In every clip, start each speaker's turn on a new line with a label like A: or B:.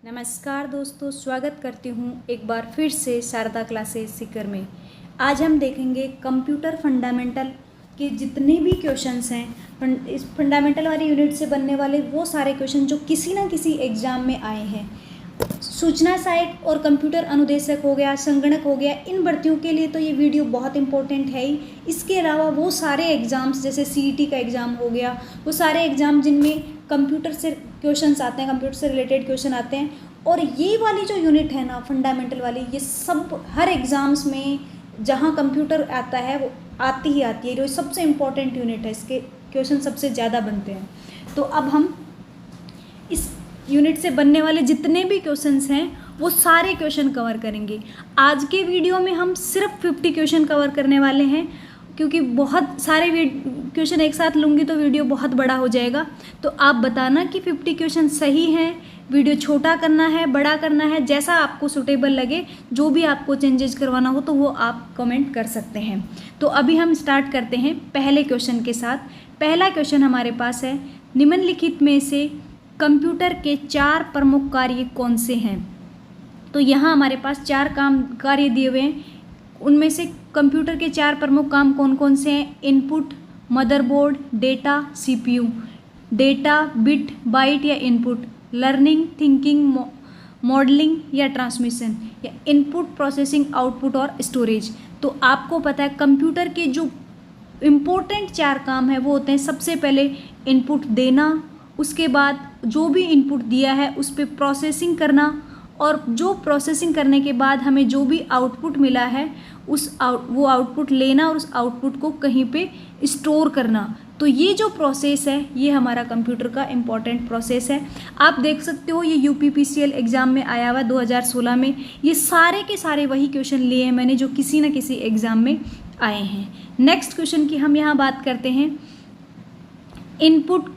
A: नमस्कार दोस्तों, स्वागत करती हूँ एक बार फिर से शारदा क्लासेस सीकर में। आज हम देखेंगे कंप्यूटर फंडामेंटल के जितने भी क्वेश्चंस हैं, इस फंडामेंटल वाली यूनिट से बनने वाले वो सारे क्वेश्चन जो किसी ना किसी एग्ज़ाम में आए हैं। सूचना सहायक और कंप्यूटर अनुदेशक हो गया, संगणक हो गया, इन भर्तियों के लिए तो ये वीडियो बहुत इंपॉर्टेंट है ही। इसके अलावा वो सारे एग्ज़ाम्स जैसे सीईटी का एग्ज़ाम हो गया, वो सारे एग्ज़ाम जिनमें कंप्यूटर से क्वेश्चंस आते हैं, कंप्यूटर से रिलेटेड क्वेश्चन आते हैं। और ये वाली जो यूनिट है ना फंडामेंटल वाली, ये सब हर एग्ज़ाम्स में जहाँ कंप्यूटर आता है वो आती ही आती है। जो सबसे इम्पोर्टेंट यूनिट है, इसके क्वेश्चन सबसे ज़्यादा बनते हैं। तो अब हम इस यूनिट से बनने वाले जितने भी क्वेश्चंस हैं वो सारे क्वेश्चन कवर करेंगे। आज के वीडियो में हम सिर्फ 50 क्वेश्चन कवर करने वाले हैं, क्योंकि बहुत सारे क्वेश्चन एक साथ लूँगी तो वीडियो बहुत बड़ा हो जाएगा। तो आप बताना कि 50 क्वेश्चन सही हैं, वीडियो छोटा करना है, बड़ा करना है, जैसा आपको सूटेबल लगे। जो भी आपको चेंजेस करवाना हो तो वो आप कमेंट कर सकते हैं। तो अभी हम स्टार्ट करते हैं पहले क्वेश्चन के साथ। पहला क्वेश्चन हमारे पास है, निम्नलिखित में से कंप्यूटर के 4 प्रमुख कार्य कौन से हैं। तो यहाँ हमारे पास 4 कार्य दिए हुए हैं। उनमें से कंप्यूटर के 4 प्रमुख काम कौन कौन से हैं? Input, motherboard, data, CPU. Data, bit, byte या इनपुट, लर्निंग, थिंकिंग, मॉडलिंग या ट्रांसमिशन, या इनपुट, प्रोसेसिंग, आउटपुट और स्टोरेज। तो आपको पता है कंप्यूटर के जो इम्पोर्टेंट 4 काम है वो होते हैं, सबसे पहले इनपुट देना, उसके बाद जो भी इनपुट दिया है उस पर प्रोसेसिंग करना, और जो प्रोसेसिंग करने के बाद हमें जो भी आउटपुट मिला है वो आउटपुट लेना और उस आउटपुट को कहीं पे स्टोर करना। तो ये जो प्रोसेस है ये हमारा कंप्यूटर का इम्पॉर्टेंट प्रोसेस है। आप देख सकते हो ये यूपीपीसीएल एग्ज़ाम में आया हुआ 2016 में। ये सारे के सारे वही क्वेश्चन लिए हैं मैंने जो किसी न किसी एग्ज़ाम में आए हैं। नेक्स्ट क्वेश्चन की हम यहाँ बात करते हैं, इनपुट।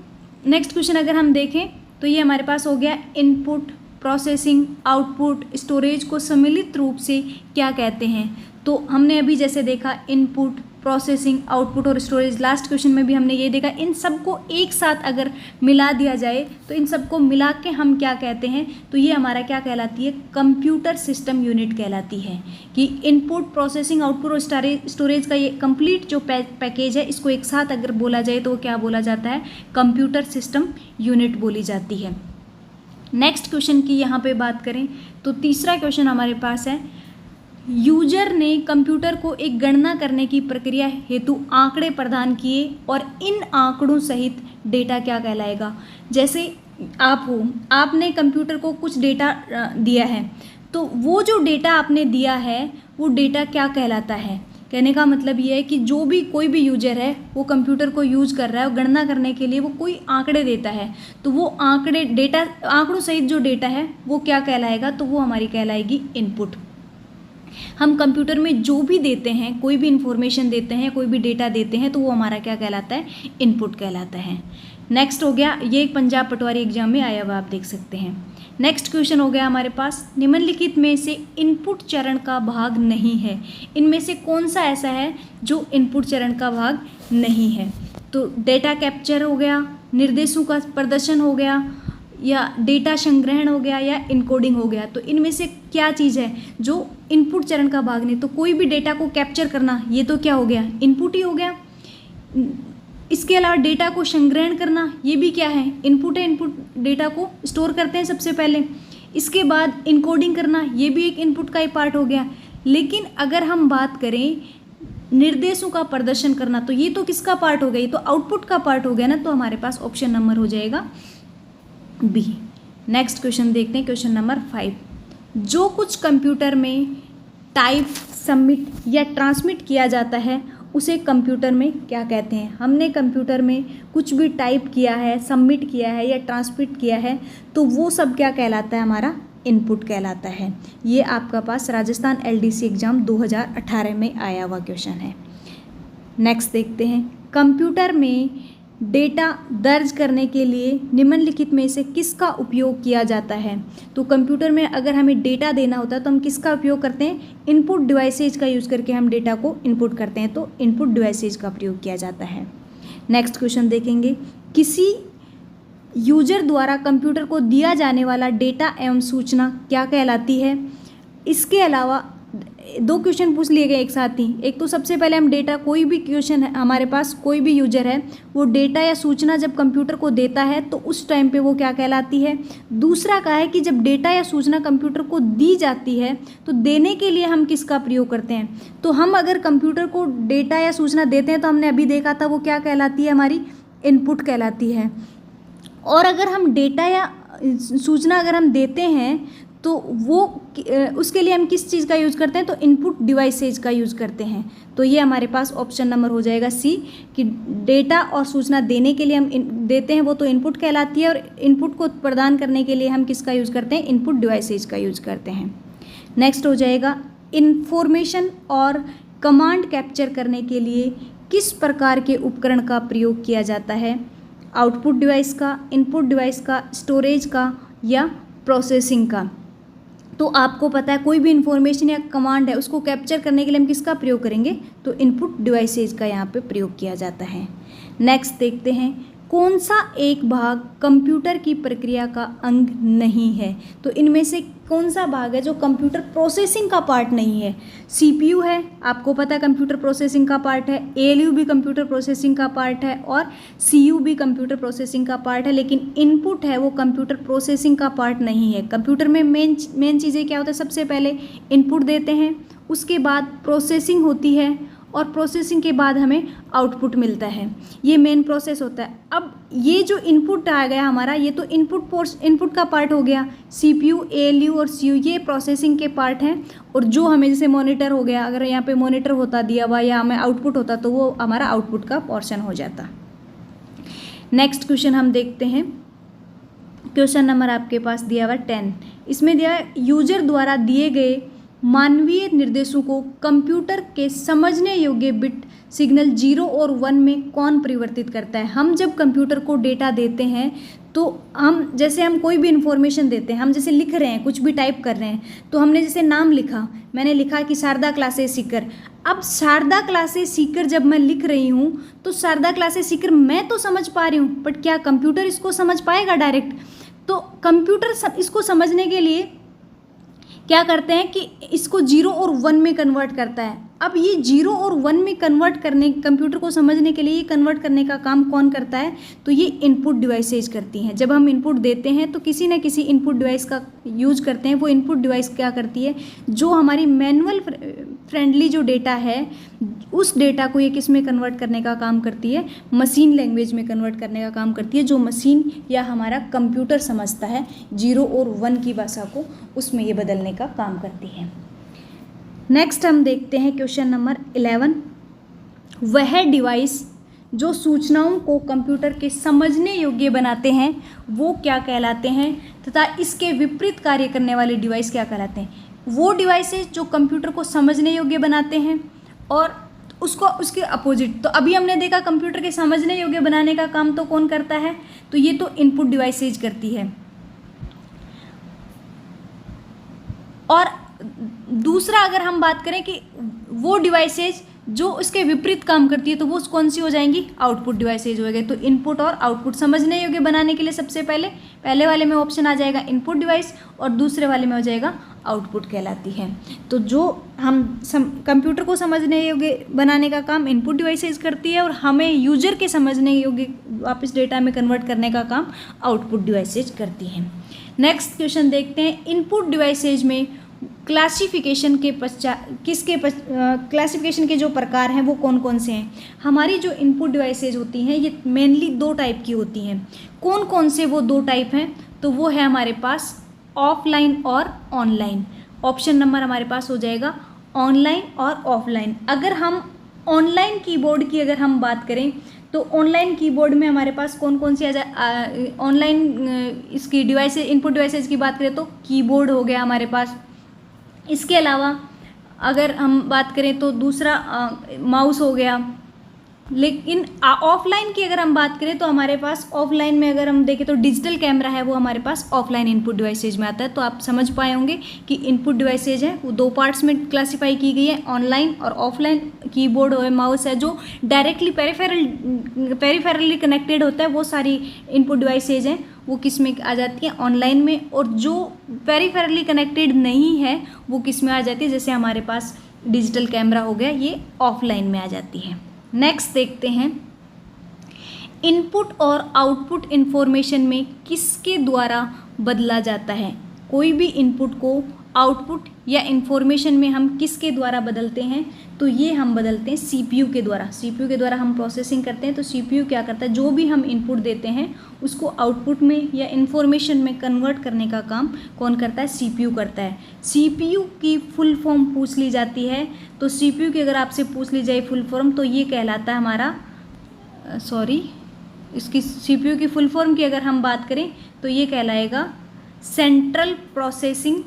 A: नेक्स्ट क्वेश्चन अगर हम देखें तो ये हमारे पास हो गया इनपुट, प्रोसेसिंग, आउटपुट, स्टोरेज को सम्मिलित रूप से क्या कहते हैं। तो हमने अभी जैसे देखा इनपुट, प्रोसेसिंग, आउटपुट और स्टोरेज, लास्ट क्वेश्चन में भी हमने ये देखा। इन सबको एक साथ अगर मिला दिया जाए तो इन सबको मिला के हम क्या कहते हैं, तो ये हमारा क्या कहलाती है, कंप्यूटर सिस्टम यूनिट कहलाती है। कि इनपुट, प्रोसेसिंग, आउटपुट और स्टोरेज का ये कंप्लीट जो पैकेज है, इसको एक साथ अगर बोला जाए तो क्या बोला जाता है, कंप्यूटर सिस्टम यूनिट बोली जाती है। नेक्स्ट क्वेश्चन की यहाँ पे बात करें तो तीसरा क्वेश्चन हमारे पास है, यूजर ने कंप्यूटर को एक गणना करने की प्रक्रिया हेतु आंकड़े प्रदान किए और इन आंकड़ों सहित डेटा क्या कहलाएगा। जैसे आप हो, आपने कंप्यूटर को कुछ डेटा दिया है, तो वो जो डेटा आपने दिया है वो डेटा क्या कहलाता है। कहने का मतलब ये है कि जो भी कोई भी यूजर है वो कंप्यूटर को यूज़ कर रहा है और गणना करने के लिए वो कोई आंकड़े देता है, तो वो आंकड़े डेटा, आंकड़ों सहित जो डेटा है वो क्या कहलाएगा, तो वो हमारी कहलाएगी इनपुट। हम कंप्यूटर में जो भी देते हैं, कोई भी इंफॉर्मेशन देते हैं, कोई भी डेटा देते हैं, तो वो हमारा क्या कहलाता है, इनपुट कहलाता है। नेक्स्ट हो गया, ये एक पंजाब पटवारी एग्जाम में आया हुआ आप देख सकते हैं। नेक्स्ट क्वेश्चन हो गया हमारे पास, निम्नलिखित में से इनपुट चरण का भाग नहीं है। इनमें से कौन सा ऐसा है जो इनपुट चरण का भाग नहीं है। तो डेटा कैप्चर हो गया, निर्देशों का प्रदर्शन हो गया, या डेटा संग्रहण हो गया, या इनकोडिंग हो गया। तो इनमें से क्या चीज़ है जो इनपुट चरण का भाग नहीं। तो कोई भी डेटा को कैप्चर करना, ये तो क्या हो गया, इनपुट ही हो गया। इसके अलावा डेटा को संग्रहण करना, ये भी क्या है, इनपुट है। इनपुट डेटा को स्टोर करते हैं सबसे पहले, इसके बाद इनकोडिंग करना, ये भी एक इनपुट का ही पार्ट हो गया। लेकिन अगर हम बात करें निर्देशों का प्रदर्शन करना, तो ये तो किसका पार्ट हो गया, ये तो आउटपुट का पार्ट हो गया ना। तो हमारे पास ऑप्शन नंबर हो जाएगा बी। नेक्स्ट क्वेश्चन देखते हैं, क्वेश्चन नंबर 5। जो कुछ कंप्यूटर में टाइप, सबमिट या ट्रांसमिट किया जाता है उसे कंप्यूटर में क्या कहते हैं। हमने कंप्यूटर में कुछ भी टाइप किया है, सबमिट किया है या ट्रांसमिट किया है, तो वो सब क्या कहलाता है, हमारा इनपुट कहलाता है। ये आपका पास राजस्थान एलडीसी एग्ज़ाम 2018 में आया हुआ क्वेश्चन है। नेक्स्ट देखते हैं, कंप्यूटर में डेटा दर्ज करने के लिए निम्नलिखित में से किसका उपयोग किया जाता है। तो कंप्यूटर में अगर हमें डेटा देना होता है तो हम किसका उपयोग करते हैं, इनपुट डिवाइसेज का यूज़ करके हम डेटा को इनपुट करते हैं, तो इनपुट डिवाइसेज का प्रयोग किया जाता है। नेक्स्ट क्वेश्चन देखेंगे, किसी यूजर द्वारा कंप्यूटर को दिया जाने वाला डेटा एवं सूचना क्या कहलाती है। इसके अलावा 2 क्वेश्चन पूछ लिए गए एक साथ ही। एक तो सबसे पहले हम डेटा, कोई भी क्वेश्चन है हमारे पास, कोई भी यूजर है वो डेटा या सूचना जब कंप्यूटर को देता है तो उस टाइम पे वो क्या कहलाती है। दूसरा का है कि जब डेटा या सूचना कंप्यूटर को दी जाती है तो देने के लिए हम किसका प्रयोग करते हैं। तो हम अगर कंप्यूटर को डेटा या सूचना देते हैं तो हमने अभी देखा था वो क्या कहलाती है, हमारी इनपुट कहलाती है। और अगर हम डेटा या सूचना अगर हम देते हैं तो वो उसके लिए हम किस चीज़ का यूज़ करते हैं, तो इनपुट डिवाइसेज का यूज़ करते हैं। तो ये हमारे पास ऑप्शन नंबर हो जाएगा सी, कि डेटा और सूचना देने के लिए हम देते हैं वो तो इनपुट कहलाती है, और इनपुट को प्रदान करने के लिए हम किसका यूज़ करते हैं, इनपुट डिवाइसेज का यूज़ करते हैं। नेक्स्ट हो जाएगा इंफॉर्मेशन और कमांड कैप्चर करने के लिए किस प्रकार के उपकरण का प्रयोग किया जाता है। आउटपुट डिवाइस का, इनपुट डिवाइस का, स्टोरेज का या प्रोसेसिंग का। तो आपको पता है कोई भी इंफॉर्मेशन या कमांड है उसको कैप्चर करने के लिए हम किसका प्रयोग करेंगे, तो इनपुट डिवाइसेज का यहाँ पे प्रयोग किया जाता है। नेक्स्ट देखते हैं, कौन सा एक भाग कंप्यूटर की प्रक्रिया का अंग नहीं है। तो इनमें से कौन सा भाग है जो कंप्यूटर प्रोसेसिंग का पार्ट नहीं है। सीपीयू है, आपको पता है कंप्यूटर प्रोसेसिंग का पार्ट है, एएलयू भी कंप्यूटर प्रोसेसिंग का पार्ट है, और सीयू भी कंप्यूटर प्रोसेसिंग का पार्ट है, लेकिन इनपुट है वो कंप्यूटर प्रोसेसिंग का पार्ट नहीं है। कंप्यूटर में मेन चीज़ें क्या होता है, सबसे पहले इनपुट देते हैं, उसके बाद प्रोसेसिंग होती है, और प्रोसेसिंग के बाद हमें आउटपुट मिलता है। ये मेन प्रोसेस होता है। अब ये जो इनपुट आ गया हमारा, ये तो इनपुट का पार्ट हो गया। सीपीयू, एएलयू और सीयू ये प्रोसेसिंग के पार्ट हैं, और जो हमें जैसे मॉनिटर हो गया, अगर यहाँ पे मॉनिटर होता दिया हुआ या हमें आउटपुट होता तो वो हमारा आउटपुट का पोर्शन हो जाता। नेक्स्ट क्वेश्चन हम देखते हैं। क्वेश्चन नंबर आपके पास दिया हुआ 10। इसमें दिया है यूजर द्वारा दिए गए मानवीय निर्देशों को कंप्यूटर के समझने योग्य बिट सिग्नल 0 और 1 में कौन परिवर्तित करता है। हम जब कंप्यूटर को डेटा देते हैं तो हम कोई भी इन्फॉर्मेशन देते हैं, हम जैसे लिख रहे हैं, कुछ भी टाइप कर रहे हैं, तो हमने जैसे नाम लिखा, मैंने लिखा कि शारदा क्लासेस सीकर। अब शारदा क्लासेस सीकर जब मैं लिख रही हूँ तो शारदा क्लासेस सीकर मैं तो समझ पा रही हूँ, बट क्या कंप्यूटर इसको समझ पाएगा डायरेक्ट। तो कंप्यूटर इसको समझने के लिए क्या करते हैं कि इसको 0 और 1 में कन्वर्ट करता है। अब ये 0 और 1 में कन्वर्ट करने, कंप्यूटर को समझने के लिए ये कन्वर्ट करने का काम कौन करता है, तो ये इनपुट डिवाइसेज करती हैं। जब हम इनपुट देते हैं तो किसी न किसी इनपुट डिवाइस का यूज करते हैं। वो इनपुट डिवाइस क्या करती है, जो हमारी मैनुअल फ्रेंडली जो डेटा है उस डेटा को ये किस में कन्वर्ट करने का काम करती है, मशीन लैंग्वेज में कन्वर्ट करने का काम करती है, जो मशीन या हमारा कंप्यूटर समझता है 0 और 1 की भाषा को, उसमें ये बदलने का काम करती है। नेक्स्ट हम देखते हैं क्वेश्चन नंबर 11। वह डिवाइस जो सूचनाओं को कंप्यूटर के समझने योग्य बनाते हैं वो क्या कहलाते हैं, तथा इसके विपरीत कार्य करने वाले डिवाइस क्या कहलाते हैं। वो डिवाइसेज जो कंप्यूटर को समझने योग्य बनाते हैं और उसके अपोजिट। तो अभी हमने देखा कंप्यूटर के समझने योग्य बनाने का काम तो कौन करता है, तो ये तो इनपुट डिवाइसेज करती है। और दूसरा अगर हम बात करें कि वो डिवाइसेज जो इसके विपरीत काम करती है तो वो कौन सी हो जाएंगी, आउटपुट डिवाइसेज हो गए। तो इनपुट और आउटपुट समझने योग्य बनाने के लिए सबसे पहले वाले में ऑप्शन आ जाएगा इनपुट डिवाइस, और दूसरे वाले में हो जाएगा आउटपुट कहलाती है। तो जो हम कंप्यूटर को समझने योग्य बनाने का काम इनपुट डिवाइसेज करती है, और हमें यूजर के समझने योग्य वापस डेटा में कन्वर्ट करने का काम आउटपुट डिवाइसेज करती हैं। नेक्स्ट क्वेश्चन देखते हैं। इनपुट डिवाइसेज में क्लासिफिकेशन के पश्चात क्लासिफिकेशन के जो प्रकार हैं वो कौन कौन से हैं। हमारी जो इनपुट डिवाइसेज होती हैं ये मेनली 2 टाइप की होती हैं। कौन कौन से वो 2 टाइप हैं, तो वो है हमारे पास ऑफलाइन और ऑनलाइन। ऑप्शन नंबर हमारे पास हो जाएगा ऑनलाइन और ऑफलाइन। अगर हम ऑनलाइन कीबोर्ड की अगर हम बात करें तो ऑनलाइन कीबोर्ड में हमारे पास कौन कौन सी आ जाए, ऑनलाइन इसकी डिवाइसेज, इनपुट डिवाइसेज की बात करें तो कीबोर्ड हो गया हमारे पास। इसके अलावा अगर हम बात करें तो दूसरा माउस हो गया, लेकिन ऑफलाइन की अगर हम बात करें तो हमारे पास ऑफलाइन में अगर हम देखें तो डिजिटल कैमरा है वो हमारे पास ऑफलाइन इनपुट डिवाइसेज में आता है। तो आप समझ पाए होंगे कि इनपुट डिवाइसेज है वो दो पार्ट्स में क्लासीफाई की गई है, ऑनलाइन और ऑफलाइन। कीबोर्ड और माउस है जो डायरेक्टली पेरिफेरली कनेक्टेड होता है, वो सारी इनपुट डिवाइसेज हैं वो किस में आ जाती है, ऑनलाइन में। और जो पेरिफेरली कनेक्टेड नहीं है वो किस में आ जाती है, जैसे हमारे पास डिजिटल कैमरा हो गया, ये ऑफलाइन में आ जाती है। नेक्स्ट देखते हैं, इनपुट और आउटपुट इंफॉर्मेशन में किसके द्वारा बदला जाता है। कोई भी इनपुट को आउटपुट या इंफॉर्मेशन में हम किसके द्वारा बदलते हैं, तो ये हम बदलते हैं सीपीयू के द्वारा। सीपीयू के द्वारा हम प्रोसेसिंग करते हैं। तो सीपीयू क्या करता है, जो भी हम इनपुट देते हैं उसको आउटपुट में या इंफॉर्मेशन में कन्वर्ट करने का काम कौन करता है, सीपीयू करता है। सीपीयू की फुल फॉर्म पूछ ली जाती है, तो सीपीयू की अगर आपसे पूछ ली जाए फुल फॉर्म तो ये कहलाता है हमारा इसकी सीपीयू की फुल फॉर्म की अगर हम बात करें तो ये कहलाएगा सेंट्रल प्रोसेसिंग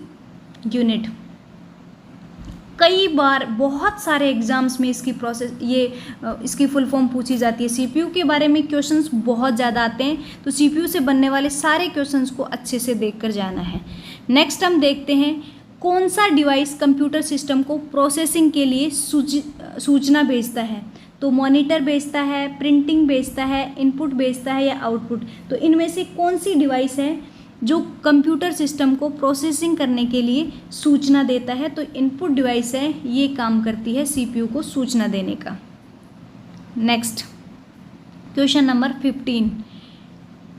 A: यूनिट। कई बार बहुत सारे एग्जाम्स में इसकी फुल फॉर्म पूछी जाती है। सीपीयू के बारे में क्वेश्चंस बहुत ज़्यादा आते हैं, तो सीपीयू से बनने वाले सारे क्वेश्चंस को अच्छे से देखकर जाना है। नेक्स्ट हम देखते हैं, कौन सा डिवाइस कंप्यूटर सिस्टम को प्रोसेसिंग के लिए सूचना भेजता है। तो मॉनिटर भेजता है, प्रिंटिंग भेजता है, इनपुट भेजता है या आउटपुट। तो इनमें से कौन सी डिवाइस है जो कंप्यूटर सिस्टम को प्रोसेसिंग करने के लिए सूचना देता है। तो इनपुट डिवाइस है, ये काम करती है सीपीयू को सूचना देने का। नेक्स्ट क्वेश्चन नंबर 15,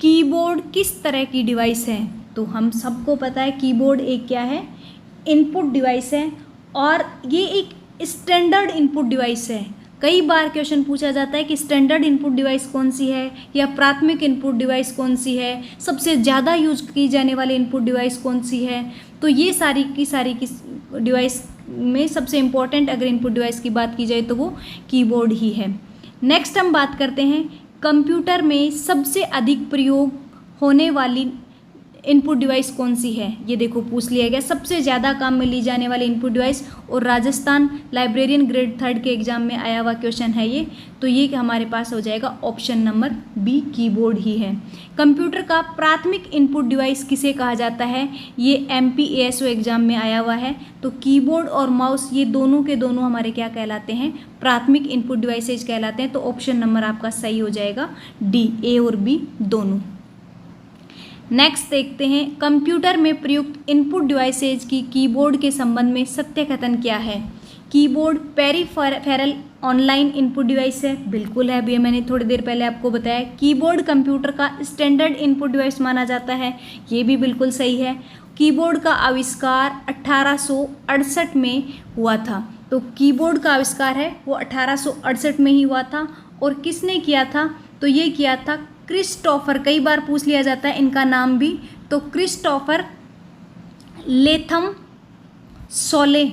A: कीबोर्ड किस तरह की डिवाइस है। तो हम सबको पता है कीबोर्ड एक क्या है, इनपुट डिवाइस है, और ये एक स्टैंडर्ड इनपुट डिवाइस है। कई बार क्वेश्चन पूछा जाता है कि स्टैंडर्ड इनपुट डिवाइस कौन सी है या प्राथमिक इनपुट डिवाइस कौन सी है, सबसे ज़्यादा यूज की जाने वाली इनपुट डिवाइस कौन सी है। तो ये सारी की डिवाइस में सबसे इम्पोर्टेंट अगर इनपुट डिवाइस की बात की जाए तो वो कीबोर्ड ही है। नेक्स्ट हम बात करते हैं, कंप्यूटर में सबसे अधिक प्रयोग होने वाली इनपुट डिवाइस कौन सी है। ये देखो पूछ लिया गया, सबसे ज़्यादा काम में ली जाने वाली इनपुट डिवाइस, और राजस्थान लाइब्रेरियन ग्रेड 3 के एग्जाम में आया हुआ क्वेश्चन है ये। तो ये हमारे पास हो जाएगा ऑप्शन नंबर बी, कीबोर्ड ही है। कंप्यूटर का प्राथमिक इनपुट डिवाइस किसे कहा जाता है, ये MPASO एग्जाम में आया हुआ है। तो कीबोर्ड और माउस ये दोनों के दोनों हमारे क्या कहलाते हैं, प्राथमिक इनपुट डिवाइसेज कहलाते हैं। तो ऑप्शन नंबर आपका सही हो जाएगा डी, ए और बी दोनों। नेक्स्ट देखते हैं, कंप्यूटर में प्रयुक्त इनपुट डिवाइसेज की कीबोर्ड के संबंध में सत्य कथन क्या है। Keyboard peripheral online input device है, बिल्कुल है, अभी मैंने थोड़ी देर पहले आपको बताया। कीबोर्ड कंप्यूटर का स्टैंडर्ड इनपुट डिवाइस माना जाता है, ये भी बिल्कुल सही है। कीबोर्ड का आविष्कार 1868 में हुआ था। तो कीबोर्ड का आविष्कार है वो 1868 में ही हुआ था। और किसने किया था, तो ये किया था क्रिस्टोफर। कई बार पूछ लिया जाता है इनका नाम भी, तो क्रिस्टोफर लेथम सोले,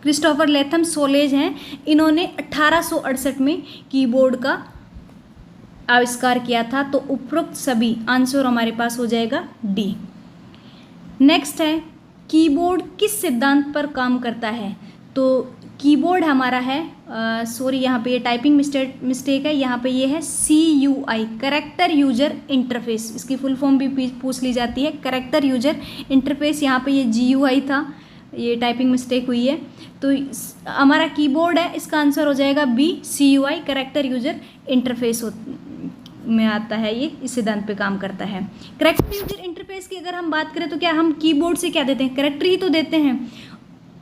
A: क्रिस्टोफर लेथम सोलेज हैं। इन्होंने 1868 में कीबोर्ड का आविष्कार किया था। तो उपरोक्त सभी आंसर हमारे पास हो जाएगा डी। नेक्स्ट है, कीबोर्ड किस सिद्धांत पर काम करता है। तो कीबोर्ड हमारा है, यहाँ पे ये टाइपिंग मिस्टेक है, यहाँ पे ये है CUI, करेक्टर यूजर इंटरफेस। इसकी फुल फॉर्म भी पूछ ली जाती है, करेक्टर यूजर इंटरफेस। यहाँ पे ये GUI था, ये टाइपिंग मिस्टेक हुई है। तो हमारा कीबोर्ड है, इसका आंसर हो जाएगा B, CUI, character user interface में आता है, ये इस सिद्धांत पे काम करता है। करेक्टर यूजर इंटरफेस की अगर हम बात करें तो क्या हम कीबोर्ड से क्या देते हैं, करेक्टर ही तो देते हैं।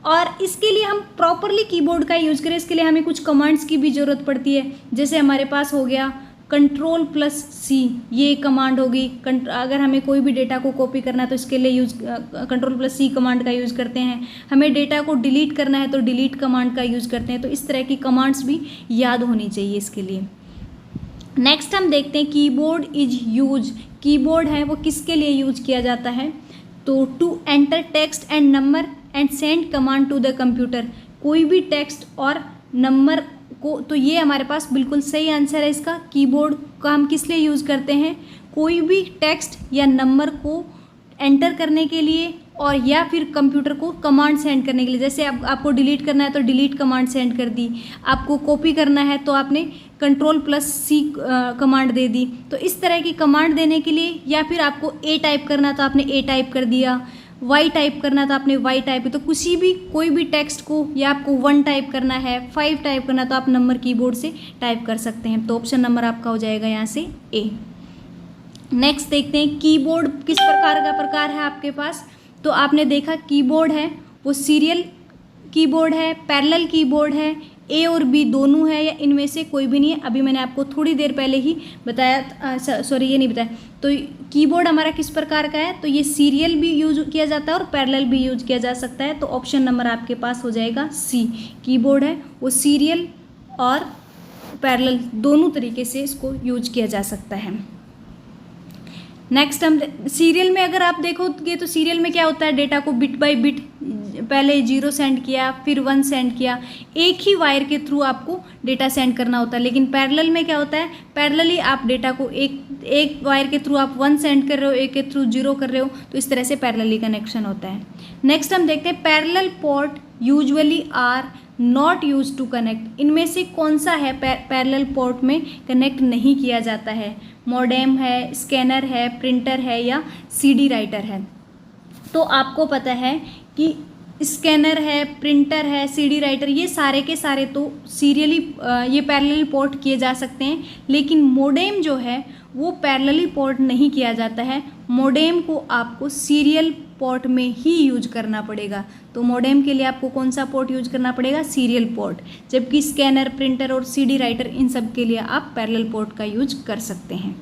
A: और इसके लिए हम प्रॉपरली कीबोर्ड का यूज़ करें, इसके लिए हमें कुछ कमांड्स की भी ज़रूरत पड़ती है। जैसे हमारे पास हो गया Ctrl+C, ये कमांड होगी। अगर हमें कोई भी डेटा को कॉपी करना है तो इसके लिए Ctrl+C कमांड का यूज़ करते हैं। हमें डेटा को डिलीट करना है तो डिलीट कमांड का यूज़ करते हैं। तो इस तरह की कमांड्स भी याद होनी चाहिए इसके लिए। नेक्स्ट हम देखते हैं, कीबोर्ड इज यूज, कीबोर्ड है वो किसके लिए यूज किया जाता है। तो to enter text and number and send command to the computer, कोई भी टेक्स्ट और नंबर को, तो ये हमारे पास बिल्कुल सही आंसर है इसका। कीबोर्ड का हम किस लिए यूज़ करते हैं, कोई भी टेक्स्ट या नंबर को एंटर करने के लिए और या फिर कंप्यूटर को कमांड सेंड करने के लिए, जैसे आपको डिलीट करना है तो डिलीट कमांड सेंड कर दी, आपको कॉपी करना है तो आपने Ctrl+C कमांड दे दी। तो इस तरह की कमांड देने के लिए, या फिर आपको ए टाइप करना तो आपने ए टाइप कर दिया, वाई टाइप करना तो आपने वाई टाइप, तो किसी भी कोई भी टेक्स्ट को, या आपको 1 टाइप करना है, 5 टाइप करना, तो आप नंबर कीबोर्ड से टाइप कर सकते हैं। तो ऑप्शन नंबर आपका हो जाएगा यहाँ से ए। नेक्स्ट देखते हैं कीबोर्ड किस प्रकार का प्रकार है आपके पास। तो आपने देखा कीबोर्ड है वो सीरियल कीबोर्ड है, पैरेलल कीबोर्ड है, ए और बी दोनों है, या इनमें से कोई भी नहीं है। अभी मैंने आपको थोड़ी देर पहले ही बताया, सॉरी ये नहीं बताया। तो कीबोर्ड हमारा किस प्रकार का है, तो ये सीरियल भी यूज किया जाता है और पैरेलल भी यूज किया जा सकता है। तो ऑप्शन नंबर आपके पास हो जाएगा सी। कीबोर्ड है वो सीरियल और पैरेलल दोनों तरीके से इसको यूज किया जा सकता है। नेक्स्ट हम सीरियल में अगर आप देखोगे तो सीरियल में क्या होता है, डेटा को बिट बाय बिट पहले 0 सेंड किया, फिर 1 सेंड किया, एक ही वायर के थ्रू आपको डेटा सेंड करना होता है। लेकिन पैरेलल में क्या होता है, पैरेलली आप डेटा को एक वायर के थ्रू आप 1 सेंड कर रहे हो, एक के थ्रू 0 कर रहे हो, तो इस तरह से पैरेलली कनेक्शन होता है। नेक्स्ट हम देखते हैं parallel port usually are not use to connect. इनमें से कौन सा है पैरेलल पोर्ट में कनेक्ट नहीं किया जाता है, मॉडेम है, स्कैनर है, प्रिंटर है, या सीडी राइटर है। तो आपको पता है कि स्कैनर है, प्रिंटर है, सीडी राइटर, ये सारे के सारे तो सीरियली ये पैरेलली पोर्ट किए जा सकते हैं। लेकिन मोडेम जो है वो पैरेलली पोर्ट नहीं किया जाता है, मोडेम को आपको सीरियल पोर्ट में ही यूज करना पड़ेगा। तो मोडेम के लिए आपको कौन सा पोर्ट यूज करना पड़ेगा, सीरियल पोर्ट। जबकि स्कैनर, प्रिंटर और सीडी राइटर इन सब के लिए आप पैरेलल पोर्ट का यूज कर सकते हैं।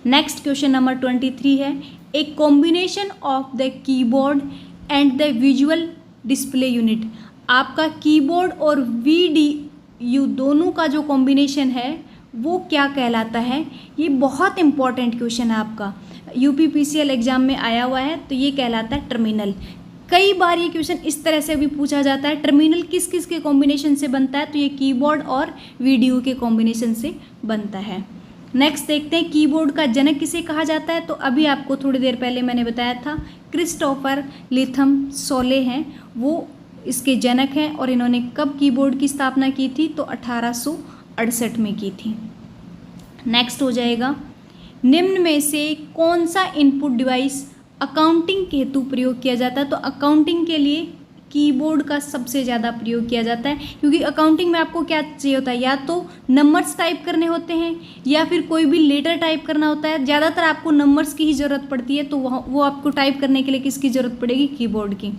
A: नेक्स्ट क्वेश्चन नंबर 23 है, a combination of the keyboard and the visual display unit. आपका कीबोर्ड और VDU दोनों का जो कॉम्बिनेशन है वो क्या कहलाता है। ये बहुत इंपॉर्टेंट क्वेश्चन है आपका, UPPCL एग्जाम में आया हुआ है। तो ये कहलाता है टर्मिनल। कई बार ये क्वेश्चन इस तरह से भी पूछा जाता है, टर्मिनल किस किस के कॉम्बिनेशन से बनता है, तो ये कीबोर्ड और VDU के कॉम्बिनेशन से बनता है। नेक्स्ट देखते हैं कीबोर्ड का जनक किसे कहा जाता है। तो अभी आपको थोड़ी देर पहले मैंने बताया था, क्रिस्टोफर लेथम सोले हैं वो इसके जनक हैं। और इन्होंने कब कीबोर्ड की स्थापना की थी, तो 1868 में की थी। नेक्स्ट हो जाएगा, निम्न में से कौन सा इनपुट डिवाइस अकाउंटिंग के हेतु प्रयोग किया जाता है। तो अकाउंटिंग के लिए कीबोर्ड का सबसे ज़्यादा प्रयोग किया जाता है, क्योंकि अकाउंटिंग में आपको क्या चाहिए होता है, या तो नंबर्स टाइप करने होते हैं या फिर कोई भी लेटर टाइप करना होता है। ज़्यादातर आपको नंबर्स की ही ज़रूरत पड़ती है, तो वो आपको टाइप करने के लिए किसकी ज़रूरत पड़ेगी, कीबोर्ड की।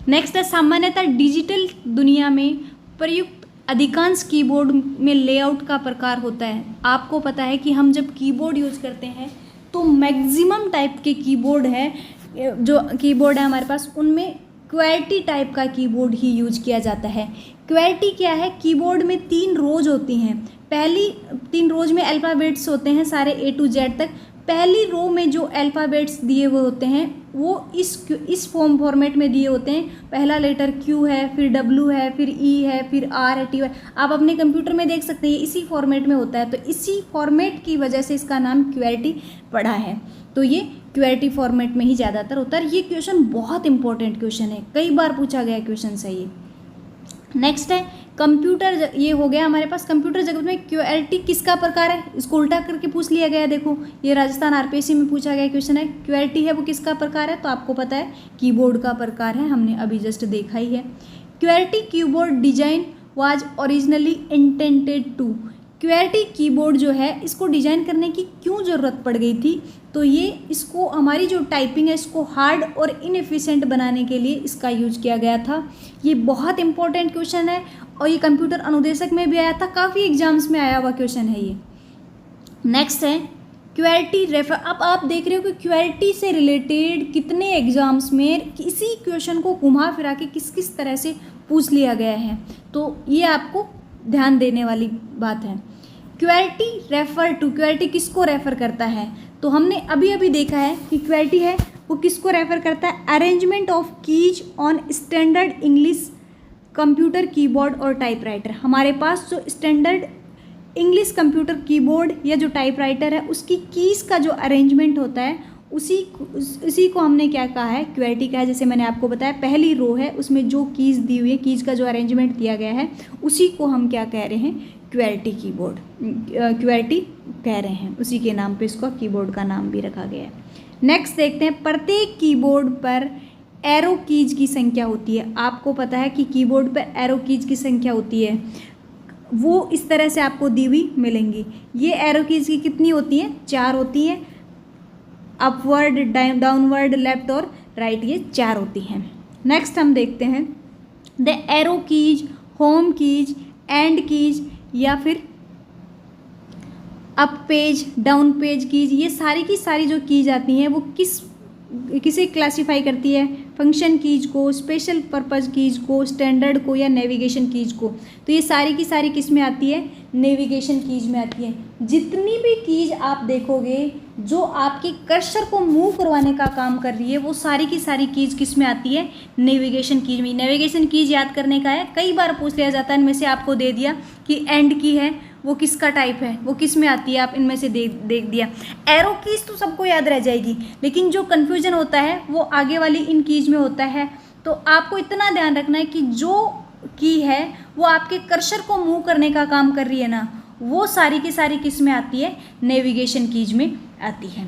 A: नेक्स्ट है, सामान्यतः डिजिटल दुनिया में प्रयुक्त अधिकांश कीबोर्ड में लेआउट का प्रकार होता है। आपको पता है कि हम जब कीबोर्ड यूज़ करते हैं तो मैक्सिमम टाइप के कीबोर्ड है, जो कीबोर्ड है हमारे पास, उनमें क्वेर्टी टाइप का कीबोर्ड ही यूज किया जाता है। क्वेर्टी क्या है, कीबोर्ड में 3 रोज होती हैं। पहली 3 रोज में अल्फ़ाबेट्स होते हैं सारे A to Z तक। पहली रो में जो अल्फ़ाबेट्स दिए हुए होते हैं वो इस फॉर्मेट में दिए होते हैं। पहला लेटर Q है, फिर W है, फिर E है, फिर R है, T है। आप अपने कंप्यूटर में देख सकते हैं इसी फॉर्मेट में होता है। तो इसी फॉर्मेट की वजह से इसका नाम क्वेर्टी पड़ा है। तो ये क्वेर्टी फॉर्मेट में ही ज़्यादातर होता है। ये क्वेश्चन बहुत इंपॉर्टेंट क्वेश्चन है, कई बार पूछा गया क्वेश्चन है ये। नेक्स्ट है कंप्यूटर, ये हो गया हमारे पास कंप्यूटर जगत में क्वेर्टी किसका प्रकार है, इसको उल्टा करके पूछ लिया गया। देखो ये राजस्थान RPSC में पूछा गया क्वेश्चन है, क्वेर्टी है वो किसका प्रकार है, तो आपको पता है कीबोर्ड का प्रकार है, हमने अभी जस्ट देखा ही है। QWERTY keyboard design was originally intended to. QWERTY keyboard जो है इसको डिजाइन करने की क्यों ज़रूरत पड़ गई थी, तो ये इसको हमारी जो टाइपिंग है इसको हार्ड और इनएफिशिएंट बनाने के लिए इसका यूज किया गया था। ये बहुत इंपॉर्टेंट क्वेश्चन है और ये कंप्यूटर अनुदेशक में भी आया था, काफ़ी एग्जाम्स में आया हुआ क्वेश्चन है ये। नेक्स्ट है क्वेर्टी रेफर। अब आप देख रहे हो कि क्वेर्टी से रिलेटेड कितने एग्जाम्स में इसी क्वेश्चन को घुमा फिरा के किस किस तरह से पूछ लिया गया है, तो ये आपको ध्यान देने वाली बात है। क्वेर्टी रेफर टू, क्वेर्टी किसको रेफर करता है, तो हमने अभी अभी देखा है कि क्वेर्टी है वो किसको रेफर करता है, arrangement of keys on standard English computer keyboard और टाइपराइटर। हमारे पास जो स्टैंडर्ड इंग्लिश कंप्यूटर कीबोर्ड या जो टाइपराइटर है उसकी कीज़ का जो अरेंजमेंट होता है उसी को हमने क्या कहा है, QWERTY का है। जैसे मैंने आपको बताया पहली रो है उसमें जो कीज़ दी हुई है, कीज़ का जो अरेंजमेंट दिया गया है उसी को हम क्या कह रहे हैं, QWERTY कीबोर्ड, QWERTY कह रहे हैं। उसी के नाम पे इसको कीबोर्ड का नाम भी रखा गया है। नेक्स्ट देखते हैं, प्रत्येक कीबोर्ड पर एरो कीज की संख्या होती है। आपको पता है कि कीबोर्ड पर एरो कीज की संख्या होती है, वो इस तरह से आपको दी हुई मिलेंगी। ये एरो कीज की कितनी होती हैं, 4 होती हैं। अपवर्ड, डाउनवर्ड, लेफ्ट और राइट, ये 4 होती हैं। नेक्स्ट हम देखते हैं, the arrow keys, home keys, and keys या फिर up page, down page keys, ये सारी की सारी जो कीज आती हैं वो किसे क्लासिफाई करती है, फंक्शन कीज को, स्पेशल पर्पज़ कीज को, स्टैंडर्ड को या नेविगेशन कीज को। तो ये सारी की सारी किस में आती है, नेविगेशन कीज में आती है। जितनी भी कीज आप देखोगे जो आपके कर्सर को मूव करवाने का काम कर रही है, वो सारी की सारी कीज किस में आती है, नेविगेशन कीज में। नेविगेशन कीज याद करने का है, कई बार पूछ लिया जाता है, इनमें से आपको दे दिया कि एंड की है वो किसका टाइप है, वो किस में आती है, आप इनमें से देख दिया। एरो कीज तो सबको याद रह जाएगी, लेकिन जो कन्फ्यूजन होता है वो आगे वाली इन कीज में होता है। तो आपको इतना ध्यान रखना है कि जो की है वो आपके कर्सर को मूव करने का काम कर रही है ना, वो सारी की सारी किस में आती है, नेविगेशन कीज में आती है।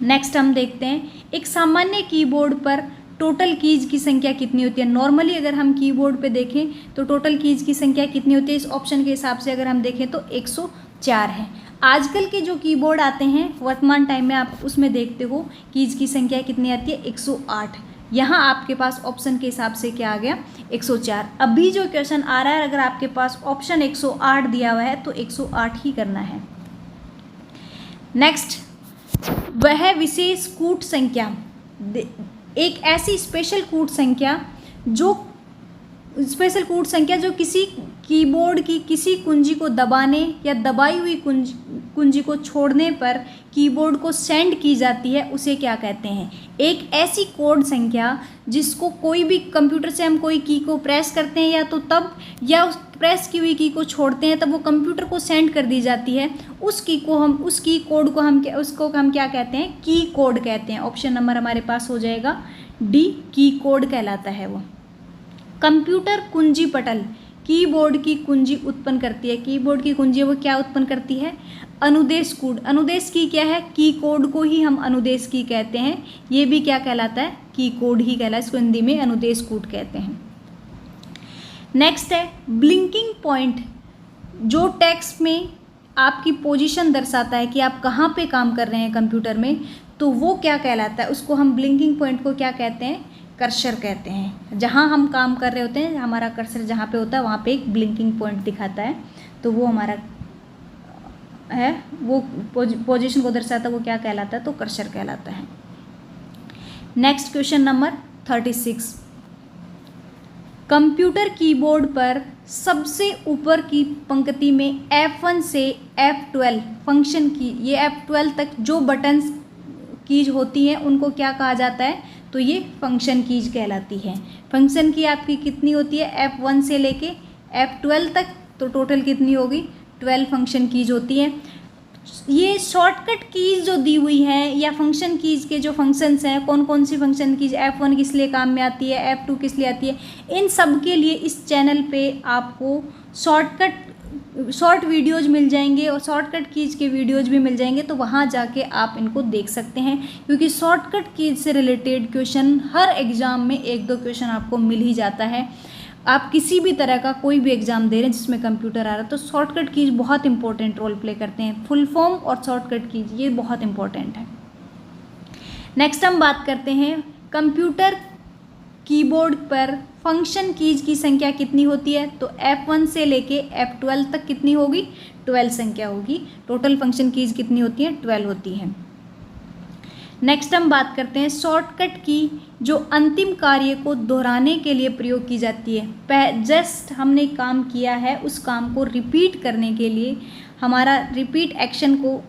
A: नेक्स्ट हम देखते हैं, एक सामान्य कीबोर्ड पर टोटल कीज की संख्या कितनी होती है। नॉर्मली अगर हम कीबोर्ड पे देखें तो टोटल कीज की संख्या कितनी होती है, इस ऑप्शन के हिसाब से अगर हम देखें तो 104 है। आजकल के जो कीबोर्ड आते हैं वर्तमान टाइम में आप उसमें देखते हो कीज की संख्या कितनी आती है, 108। यहाँ आपके पास ऑप्शन के हिसाब से क्या आ गया, 104। अभी जो क्वेश्चन आ रहा है अगर आपके पास ऑप्शन 108 दिया हुआ है तो 108 ही करना है। नेक्स्ट, वह विशेष कूट संख्या, एक ऐसी स्पेशल कूट संख्या जो किसी कीबोर्ड की किसी कुंजी को दबाने या दबाई हुई कुंजी को छोड़ने पर कीबोर्ड को सेंड की जाती है, उसे क्या कहते हैं। एक ऐसी कोड संख्या जिसको कोई भी कंप्यूटर से हम कोई की को प्रेस करते हैं या तो तब, या उस प्रेस की हुई की को छोड़ते हैं तब वो कंप्यूटर को सेंड कर दी जाती है, उस की कोड को हम क्या कहते हैं, की कोड कहते हैं। ऑप्शन नंबर हमारे पास हो जाएगा डी, की कोड कहलाता है वो। कंप्यूटर कुंजी पटल कीबोर्ड की कुंजी उत्पन्न करती है। कीबोर्ड की कुंजी वो क्या उत्पन्न करती है, अनुदेश कोड। अनुदेश की क्या है, की कोड को ही हम अनुदेश की कहते हैं। ये भी क्या कहलाता है, की कोड ही कहलाता है, इसको हिंदी में अनुदेश कोड कहते हैं। नेक्स्ट है ब्लिंकिंग पॉइंट, जो टेक्स्ट में आपकी पोजीशन दर्शाता है कि आप कहाँ पे काम कर रहे हैं कंप्यूटर में, तो वो क्या कहलाता है, उसको हम ब्लिंकिंग पॉइंट को क्या कहते हैं, कर्सर कहते हैं। जहाँ हम काम कर रहे होते हैं, हमारा कर्सर जहाँ पे होता है वहाँ पे एक ब्लिंकिंग पॉइंट दिखाता है, तो वो हमारा है, वो पोजीशन को दर्शाता है, वो क्या कहलाता है, तो कर्सर कहलाता है। Next question number 36, computer keyboard पर सबसे ऊपर की पंक्ति में F1 से F12 फंक्शन की, ये F12 तक जो बटन्स कीज होती हैं उनको क्या कहा जाता है, तो ये फंक्शन कीज कहलाती है। फंक्शन की आपकी कितनी होती है, F1 से लेके F12 तक, तो टोटल कितनी होगी, 12 फंक्शन कीज होती हैं। ये शॉर्टकट कीज जो दी हुई हैं या फंक्शन कीज के जो फंक्शंस हैं, कौन कौन सी फंक्शन कीज, F1 किस लिए काम में आती है, F2 किस लिए आती है, इन सब के लिए इस चैनल पे आपको शॉर्ट वीडियोज़ मिल जाएंगे और शॉर्टकट कीज के वीडियोज़ भी मिल जाएंगे, तो वहाँ जाके आप इनको देख सकते हैं, क्योंकि शॉर्टकट कीज से रिलेटेड क्वेश्चन हर एग्ज़ाम में 1-2 क्वेश्चन आपको मिल ही जाता है। आप किसी भी तरह का कोई भी एग्ज़ाम दे रहे हैं जिसमें कंप्यूटर आ रहा है, तो शॉर्टकट कीज बहुत इंपॉर्टेंट रोल प्ले करते हैं। फुल फॉर्म और शॉर्टकट कीज ये बहुत इंपॉर्टेंट है। नेक्स्ट हम बात करते हैं, कंप्यूटर कीबोर्ड पर फंक्शन कीज की संख्या कितनी होती है, तो F1 से लेके F12 तक कितनी होगी, 12 संख्या होगी। टोटल फंक्शन कीज कितनी होती है, 12 होती है। नेक्स्ट हम बात करते हैं, शॉर्टकट की जो अंतिम कार्य को दोहराने के लिए प्रयोग की जाती है। जस्ट हमने काम किया है, उस काम को रिपीट करने के लिए, हमारा रिपीट एक्शन को,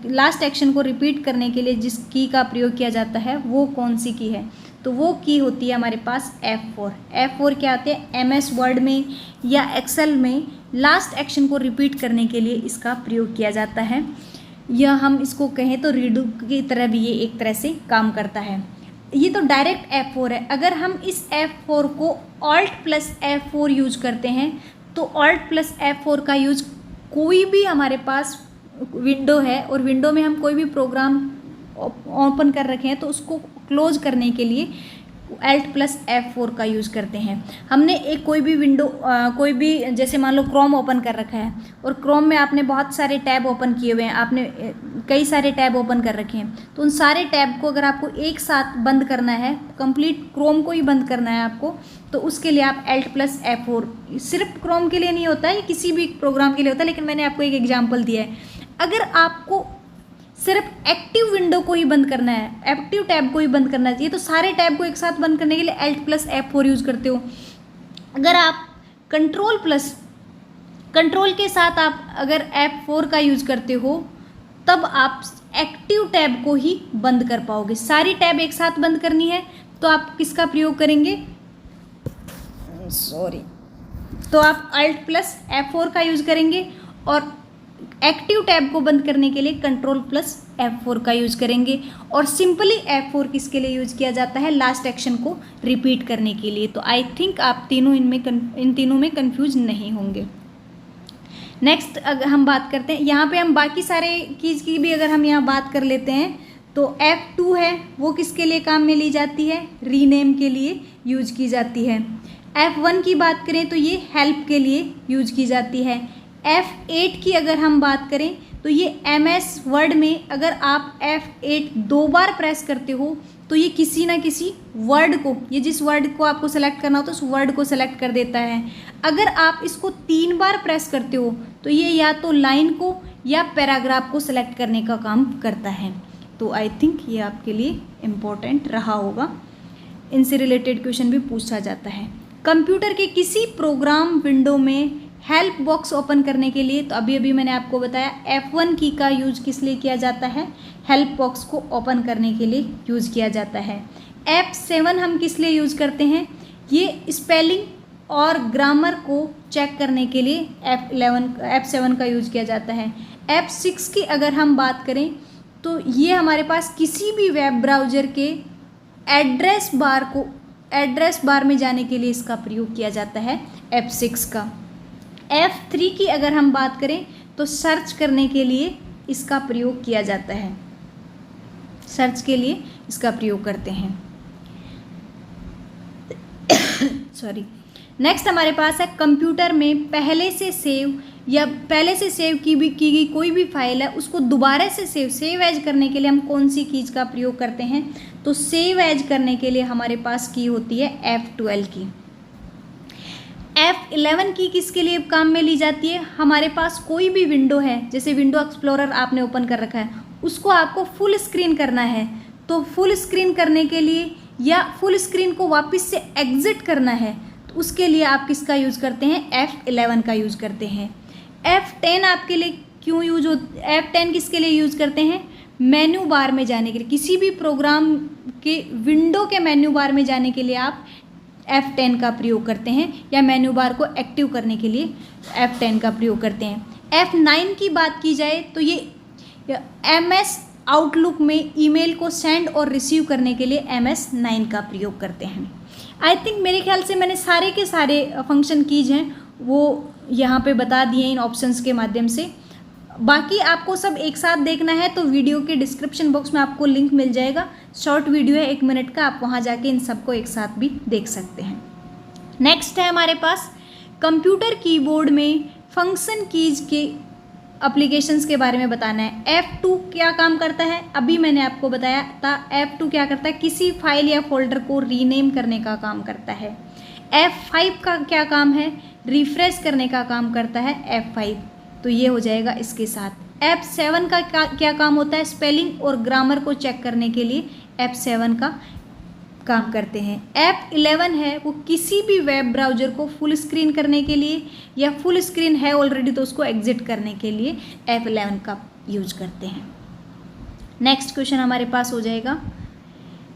A: लास्ट एक्शन को रिपीट करने के लिए जिस की का प्रयोग किया जाता है वो कौन सी की है, तो वो की होती है हमारे पास F4। F4 क्या आते हैं, MS वर्ड में या एक्सेल में लास्ट एक्शन को रिपीट करने के लिए इसका प्रयोग किया जाता है। या हम इसको कहें तो रीडू की तरह भी ये एक तरह से काम करता है। ये तो डायरेक्ट F4 है। अगर हम इस F4 को Alt+F4 यूज करते हैं तो Alt+F4 का यूज कोई भी हमारे पास विंडो है और विंडो में हम कोई भी प्रोग्राम ओपन कर रखे हैं तो उसको क्लोज करने के लिए Alt+F4 का यूज़ करते हैं। हमने एक कोई भी विंडो कोई भी जैसे मान लो क्रोम ओपन कर रखा है और क्रोम में आपने बहुत सारे टैब ओपन किए हुए हैं, आपने कई सारे टैब ओपन कर रखे हैं, तो उन सारे टैब को अगर आपको एक साथ बंद करना है, कंप्लीट क्रोम को ही बंद करना है आपको, तो उसके लिए आप Alt+F4, सिर्फ क्रोम के लिए नहीं होता है, किसी भी प्रोग्राम के लिए होता है, लेकिन मैंने आपको एक एग्जाम्पल दिया है। अगर आपको सिर्फ एक्टिव विंडो को ही बंद करना है, एक्टिव टैब को ही बंद करना चाहिए, तो सारे टैब को एक साथ बंद करने के लिए Alt+F4 यूज़ करते हो। अगर आप कंट्रोल के साथ आप अगर F4 का यूज़ करते हो तब आप एक्टिव टैब को ही बंद कर पाओगे। सारी टैब एक साथ बंद करनी है तो आप किसका प्रयोग करेंगे, तो आप Alt+F4 का यूज़ करेंगे और एक्टिव टैब को बंद करने के लिए Ctrl+F4 का यूज़ करेंगे। और सिंपली F4 किसके लिए यूज़ किया जाता है, लास्ट एक्शन को रिपीट करने के लिए। तो आई थिंक आप तीनों इन तीनों में कंफ्यूज नहीं होंगे। नेक्स्ट अगर हम बात करते हैं, यहाँ पे हम बाकी सारे कीज़ की भी अगर हम यहाँ बात कर लेते हैं तो F2 है वो किसके लिए काम में ली जाती है, रीनेम के लिए यूज की जाती है। F1 की बात करें तो ये हेल्प के लिए यूज की जाती है। F8 की अगर हम बात करें तो ये MS वर्ड में अगर आप F8 2 बार प्रेस करते हो तो ये किसी ना किसी वर्ड को, ये जिस वर्ड को आपको सेलेक्ट करना होता है उस वर्ड को सेलेक्ट कर देता है। अगर आप इसको 3 बार प्रेस करते हो तो ये या तो लाइन को या पैराग्राफ को सेलेक्ट करने का काम करता है। तो आई थिंक ये आपके लिए इम्पोर्टेंट रहा होगा, इनसे रिलेटेड क्वेश्चन भी पूछा जाता है। कंप्यूटर के किसी प्रोग्राम विंडो में हेल्प बॉक्स ओपन करने के लिए, तो अभी मैंने आपको बताया F1 की का यूज़ किस लिए किया जाता है, हेल्प बॉक्स को ओपन करने के लिए यूज़ किया जाता है। F7 हम किस लिए यूज़ करते हैं, ये स्पेलिंग और ग्रामर को चेक करने के लिए F7 का यूज़ किया जाता है। F6 की अगर हम बात करें तो ये हमारे पास किसी भी वेब ब्राउज़र के एड्रेस बार में जाने के लिए इसका प्रयोग किया जाता है F6 का। F3 की अगर हम बात करें तो सर्च करने के लिए इसका प्रयोग किया जाता है, सर्च के लिए इसका प्रयोग करते हैं। सॉरी। नेक्स्ट हमारे पास है कंप्यूटर में पहले से सेव की गई कोई भी फाइल है उसको दोबारा से सेव एज करने के लिए हम कौन सी कीज का प्रयोग करते हैं, तो सेव एज करने के लिए हमारे पास की होती है F12 की। F11 की किसके लिए काम में ली जाती है, हमारे पास कोई भी विंडो है, जैसे विंडो एक्सप्लोरर आपने ओपन कर रखा है, उसको आपको फुल स्क्रीन करना है, तो फुल स्क्रीन करने के लिए या फुल स्क्रीन को वापस से एग्जिट करना है तो उसके लिए आप किसका यूज़ करते हैं, F11 का यूज़ करते हैं। F10 आपके लिए क्यों यूज हो, F10 किसके लिए यूज़ करते हैं, मेन्यू बार में जाने के लिए, किसी भी प्रोग्राम के विंडो के मेन्यू बार में जाने के लिए आप F10 का प्रयोग करते हैं, या मेन्यू बार को एक्टिव करने के लिए F10 का प्रयोग करते हैं। F9 की बात की जाए तो ये MS आउटलुक में ईमेल को सेंड और रिसीव करने के लिए MS9 का प्रयोग करते हैं। आई थिंक मेरे ख्याल से मैंने सारे के सारे फंक्शन कीज हैं वो यहाँ पे बता दिए इन ऑप्शंस के माध्यम से। बाकी आपको सब एक साथ देखना है तो वीडियो के डिस्क्रिप्शन बॉक्स में आपको लिंक मिल जाएगा, शॉर्ट वीडियो है 1 मिनट का, आप वहाँ जाके इन सबको एक साथ भी देख सकते हैं। नेक्स्ट है हमारे पास कंप्यूटर कीबोर्ड में फंक्शन कीज के एप्लीकेशंस के बारे में बताना है। F2 क्या काम करता है, अभी मैंने आपको बताया था F2 क्या करता है, किसी फाइल या फोल्डर को रीनेम करने का काम करता है। F5 का क्या काम है, रिफ्रेश करने का काम करता है F5, तो ये हो जाएगा इसके साथ। F7 का क्या काम होता है, स्पेलिंग और ग्रामर को चेक करने के लिए F7 का काम करते हैं। F11 है वो किसी भी वेब ब्राउज़र को फुल स्क्रीन करने के लिए, या फुल स्क्रीन है ऑलरेडी तो उसको एग्जिट करने के लिए F11 का यूज करते हैं। नेक्स्ट क्वेश्चन हमारे पास हो जाएगा,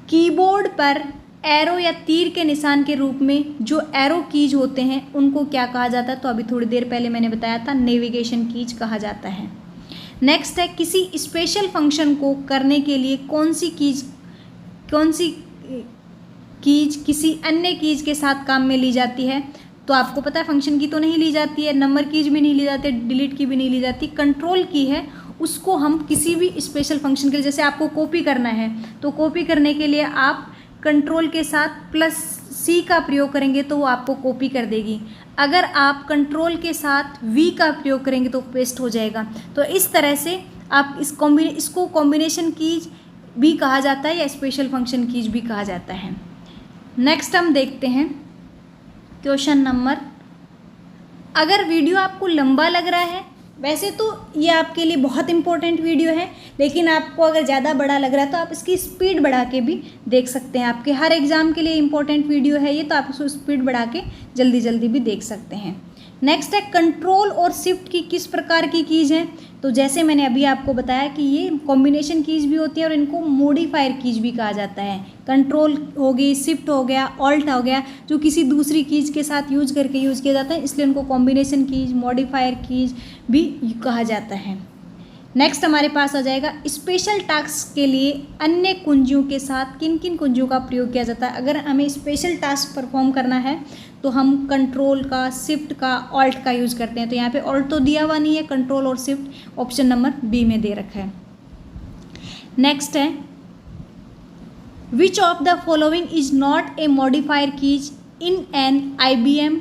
A: कीबोर्ड पर एरो या तीर के निशान के रूप में जो एरो कीज होते हैं उनको क्या कहा जाता है, तो अभी थोड़ी देर पहले मैंने बताया था नेविगेशन कीज कहा जाता है। नेक्स्ट है किसी स्पेशल फंक्शन को करने के लिए कौन सी कीज किसी अन्य कीज के साथ काम में ली जाती है। तो आपको पता है फंक्शन की तो नहीं ली जाती है, नंबर कीज भी नहीं ली जाती, डिलीट की भी नहीं ली जाती, कंट्रोल की है, उसको हम किसी भी स्पेशल फंक्शन के लिए, जैसे आपको कॉपी करना है तो कॉपी करने के लिए आप कंट्रोल के साथ +C का प्रयोग करेंगे तो वो आपको कॉपी कर देगी। अगर आप कंट्रोल के साथ V का प्रयोग करेंगे तो पेस्ट हो जाएगा। तो इस तरह से आप इसको कॉम्बिनेशन कीज भी कहा जाता है या स्पेशल फंक्शन कीज भी कहा जाता है। नेक्स्ट हम देखते हैं क्वेश्चन नंबर, अगर वीडियो आपको लंबा लग रहा है, वैसे तो ये आपके लिए बहुत इंपॉर्टेंट वीडियो है, लेकिन आपको अगर ज़्यादा बड़ा लग रहा है तो आप इसकी स्पीड बढ़ा के भी देख सकते हैं। आपके हर एग्ज़ाम के लिए इंपॉर्टेंट वीडियो है ये, तो आप उसको स्पीड बढ़ा के जल्दी जल्दी भी देख सकते हैं। नेक्स्ट है कंट्रोल और शिफ्ट की किस प्रकार की कीज है। तो जैसे मैंने अभी आपको बताया कि ये कॉम्बिनेशन कीज भी होती है और इनको मॉडिफायर कीज भी कहा जाता है। कंट्रोल हो गई, शिफ्ट हो गया, ऑल्ट हो गया, जो किसी दूसरी कीज के साथ यूज करके यूज किया जाता है, इसलिए उनको कॉम्बिनेशन कीज, मॉडिफायर कीज भी कहा जाता है। नेक्स्ट हमारे पास आ जाएगा स्पेशल टास्क के लिए अन्य कुंजियों के साथ किन किन कुंजियों का प्रयोग किया जाता है। अगर हमें स्पेशल टास्क परफॉर्म करना है तो हम कंट्रोल का, शिफ्ट का, ऑल्ट का यूज़ करते हैं। तो यहाँ पे ऑल्ट तो दिया हुआ नहीं है, कंट्रोल और शिफ्ट ऑप्शन नंबर बी में दे रखा है। नेक्स्ट है which of the following is not a modifier keys in an IBM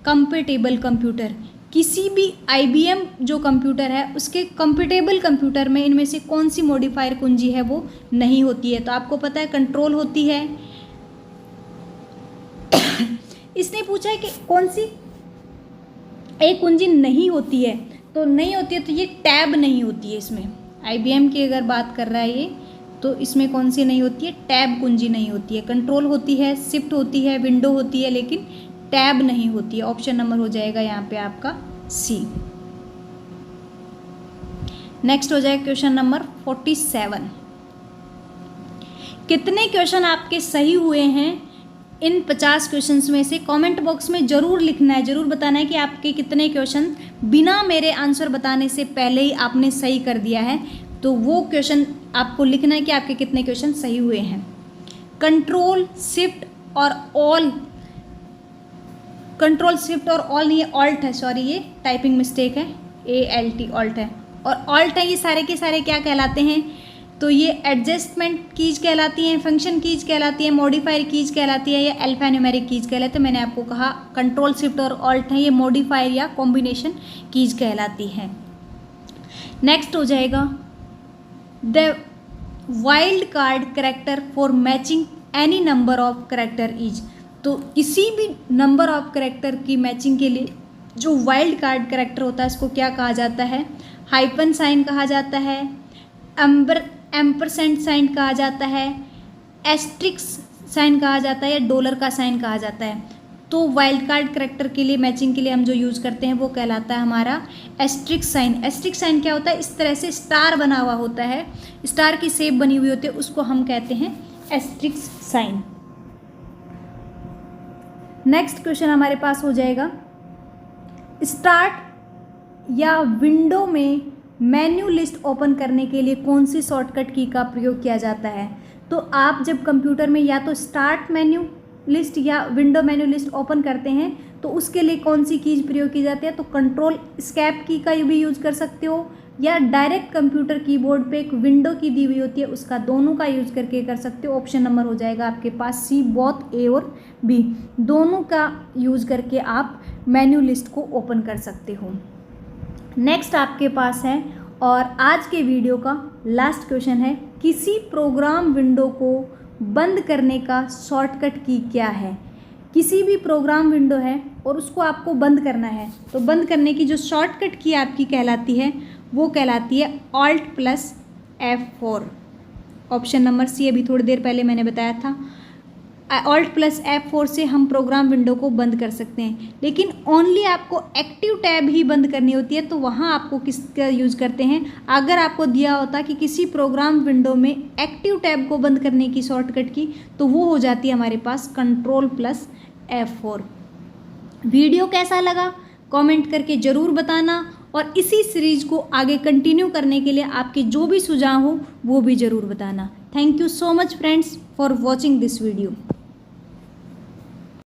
A: compatible computer. किसी भी IBM जो कंप्यूटर है उसके कंपेटेबल कंप्यूटर में इनमें से कौन सी मॉडिफायर कुंजी है वो नहीं होती है। तो आपको पता है कंट्रोल होती है। इसने पूछा है कि कौन सी एक कुंजी नहीं होती है, तो नहीं होती है तो ये टैब नहीं होती है इसमें। IBM की अगर बात कर रहा है ये, तो इसमें कौन सी नहीं होती है, टैब कुंजी नहीं होती है। कंट्रोल होती है, शिफ्ट होती है, विंडो होती है, लेकिन टैब नहीं होती है। ऑप्शन नंबर हो जाएगा यहाँ पे आपका C। नेक्स्ट हो जाएगा क्वेश्चन नंबर 47। कितने क्वेश्चन आपके सही हुए हैं इन 50 क्वेश्चंस में से? कमेंट बॉक्स में ज़रूर लिखना है, ज़रूर बताना है कि आपके कितने क्वेश्चन बिना मेरे आंसर बताने से पहले ही आपने सही कर दिया है। तो वो क्वेश्चन आपको लिखना है कि आपके कितने क्वेश्चन सही हुए हैं। कंट्रोल, शिफ्ट और ऑल, कंट्रोल शिफ्ट और ऑल नहीं, ये ऑल्ट है, सॉरी ये टाइपिंग मिस्टेक है, ALT ऑल्ट है। और ऑल्ट है ये सारे के सारे क्या कहलाते हैं? तो ये एडजस्टमेंट कीज कहलाती हैं, फंक्शन कीज कहलाती है, मॉडिफायर कीज कहलाती है, या अल्फान्यूमेरिक कीज कहलाते हैं। मैंने आपको कहा कंट्रोल शिफ्ट और ऑल्ट है ये मॉडिफायर या कॉम्बिनेशन कीज कहलाती है। नेक्स्ट हो जाएगा the wild card character for matching any number of character is. तो किसी भी नंबर ऑफ कैरेक्टर की मैचिंग के लिए जो वाइल्ड कार्ड कैरेक्टर होता है इसको क्या कहा जाता है? हाइपन साइन कहा जाता है, एम्परसेंट साइन कहा जाता है, एस्ट्रिक्स साइन कहा जाता है, या डॉलर का साइन कहा जाता है। तो वाइल्ड कार्ड कैरेक्टर के लिए मैचिंग के लिए हम जो यूज़ करते हैं वो कहलाता है हमारा एस्ट्रिक्स साइन। एस्ट्रिक्स साइन क्या होता है? इस तरह से स्टार बना हुआ होता है, स्टार की शेप बनी हुई होती है, उसको हम कहते हैं एस्ट्रिक्स साइन। नेक्स्ट क्वेश्चन हमारे पास हो जाएगा स्टार्ट या विंडो में मेन्यू लिस्ट ओपन करने के लिए कौन सी शॉर्टकट की का प्रयोग किया जाता है? तो आप जब कंप्यूटर में या तो स्टार्ट मेन्यू लिस्ट या विंडो मेन्यू लिस्ट ओपन करते हैं तो उसके लिए कौन सी कीज प्रयोग की जाती है? तो कंट्रोल एस्केप की का भी यूज कर सकते हो, या डायरेक्ट कंप्यूटर कीबोर्ड पे एक विंडो की दी हुई होती है उसका दोनों का यूज करके कर सकते हो। ऑप्शन नंबर हो जाएगा आपके पास C, बोथ A और B, दोनों का यूज करके आप मेन्यू लिस्ट को ओपन कर सकते हो। नेक्स्ट आपके पास है, और आज के वीडियो का लास्ट क्वेश्चन है, किसी प्रोग्राम विंडो को बंद करने का शॉर्टकट की क्या है? किसी भी प्रोग्राम विंडो है और उसको आपको बंद करना है, तो बंद करने की जो शॉर्टकट की आपकी कहलाती है वो कहलाती है Alt+F4। ऑप्शन नंबर C अभी थोड़ी देर पहले मैंने बताया था। Alt+F4 से हम प्रोग्राम विंडो को बंद कर सकते हैं, लेकिन ओनली आपको एक्टिव टैब ही बंद करनी होती है। तो वहाँ आपको किसका यूज़ करते हैं? अगर आपको दिया होता कि किसी प्रोग्राम विंडो में एक्टिव टैब को बंद करने की शॉर्टकट की, तो वो हो जाती है हमारे पास Ctrl+F4। वीडियो कैसा लगा कमेंट करके ज़रूर बताना, और इसी सीरीज को आगे कंटिन्यू करने के लिए आपके जो भी सुझाव हो वो भी ज़रूर बताना। Thank you so much friends for watching this video.